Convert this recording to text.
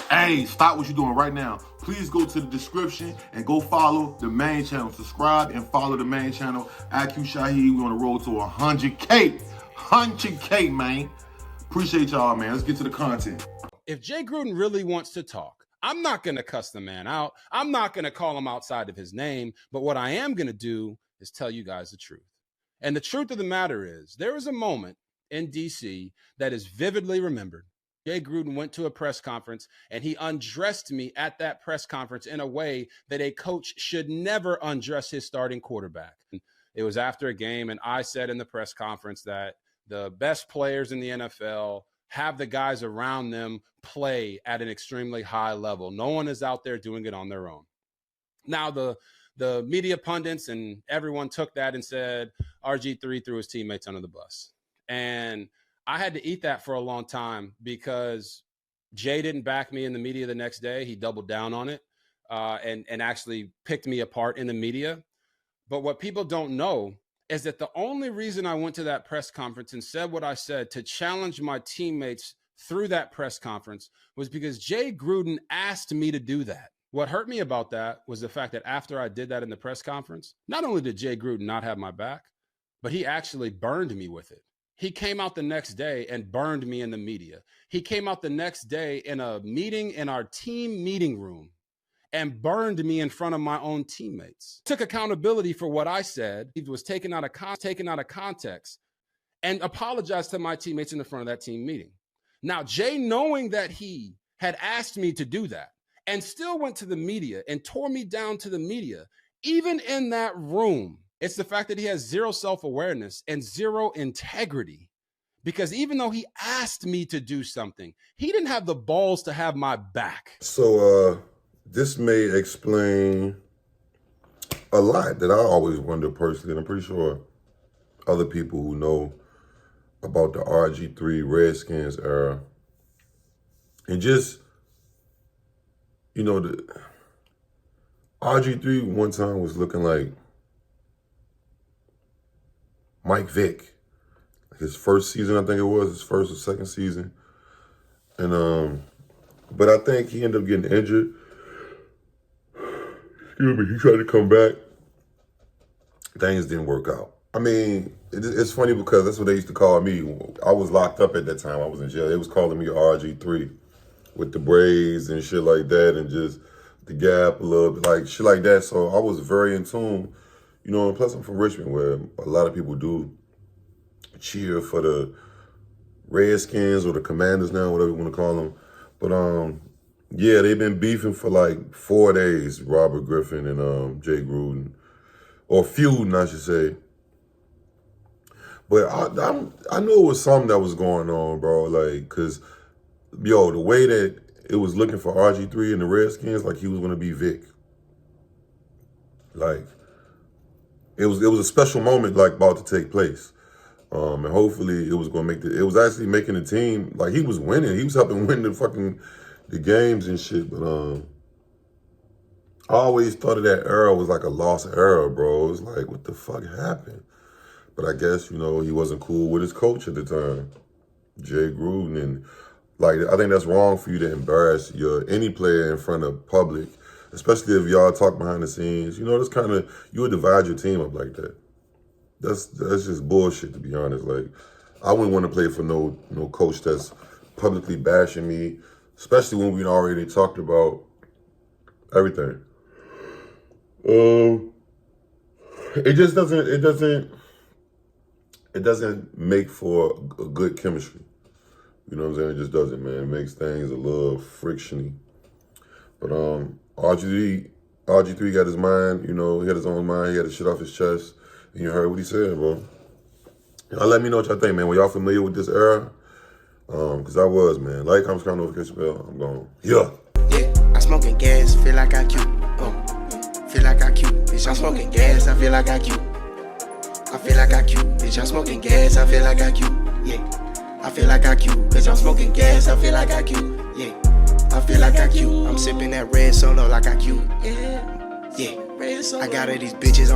Hey, stop what you're doing right now. Please go to the description and go follow the main channel. Subscribe and follow the main channel. EyeQ Shahid. We're on the road to 100K. 100K, man. Appreciate y'all, man. Let's get to the content. If Jay Gruden really wants to talk, I'm not going to cuss the man out. I'm not going to call him outside of his name. But what I am going to do is tell you guys the truth. And the truth of the matter is, there was a moment in D.C. that is vividly remembered. Jay Gruden went to a press conference and he undressed me at that press conference in a way that a coach should never undress his starting quarterback. It was after a game, and I said in the press conference that the best players in the NFL have the guys around them play at an extremely high level. No one is out there doing it on their own. Now, the media pundits and everyone took that and said RG3 threw his teammates under the bus. And I had to eat that for a long time because Jay didn't back me in the media the next day. He doubled down on it and actually picked me apart in the media. But what people don't know is that the only reason I went to that press conference and said what I said to challenge my teammates through that press conference was because Jay Gruden asked me to do that. What hurt me about that was the fact that after I did that in the press conference, not only did Jay Gruden not have my back, but he actually burned me with it. He came out the next day and burned me in the media. He came out the next day in a meeting in our team meeting room and burned me in front of my own teammates. Took accountability for what I said. He was taken out of context and apologized to my teammates in the front of that team meeting. Now, Jay, knowing that he had asked me to do that and still went to the media and tore me down to the media, even in that room, it's the fact that he has zero self-awareness and zero integrity. Because even though he asked me to do something, he didn't have the balls to have my back. So this may explain a lot that I always wonder personally, and I'm pretty sure other people who know about the RG3 Redskins era. And just, you know, the RG3 one time was looking like Mike Vick. His first season, I think it was, his first or second season. And but I think he ended up getting injured. Excuse me, he tried to come back. Things didn't work out. I mean, it's funny because that's what they used to call me. I was locked up at that time. I was in jail. They was calling me RG3 with the braids and shit like that and just the gap a little bit, like shit like that. So I was very in tune, you know, and plus I'm from Richmond where a lot of people do cheer for the Redskins or the Commanders now, whatever you want to call them. But yeah, they've been beefing for like 4 days, Robert Griffen and Jay Gruden. Or feuding, I should say. But I knew it was something that was going on, bro. Like, cause, yo, the way that it was looking for RG3 and the Redskins, like he was gonna be Vic. Like, it was a special moment, like about to take place, and hopefully it was gonna make it was actually making the team. Like he was winning, he was helping win the games and shit. But I always thought of that era was like a lost era, bro. It was like, what the fuck happened? But I guess, you know, he wasn't cool with his coach at the time, Jay Gruden. And like, I think that's wrong for you to embarrass any player in front of public, especially if y'all talk behind the scenes. You know, that's kind of, you would divide your team up like that. That's just bullshit, to be honest. Like, I wouldn't want to play for no coach that's publicly bashing me, especially when we'd already talked about everything. It just doesn't make for a good chemistry. You know what I'm saying? It just doesn't, man. It makes things a little frictiony. But RG3 got his mind, you know, he had his own mind, he had his shit off his chest, and you heard what he said, bro. Y'all let me know what y'all think, man. Were y'all familiar with this era? Cause I was, man. Like, comment, subscribe, notification bell. I'm gone. Yeah. Yeah, I smoking gas, feel like I cute. Feel like I cute, bitch, I'm smoking gas, I feel like I cute. I feel like I cute, bitch, I'm smoking gas, I feel like I cute. Yeah, I feel like I cute, bitch, I'm smoking gas, I feel like I cute. Yeah, I feel like I cute. I'm sipping that red solo like I cute. Yeah, red solo. I got all these bitches on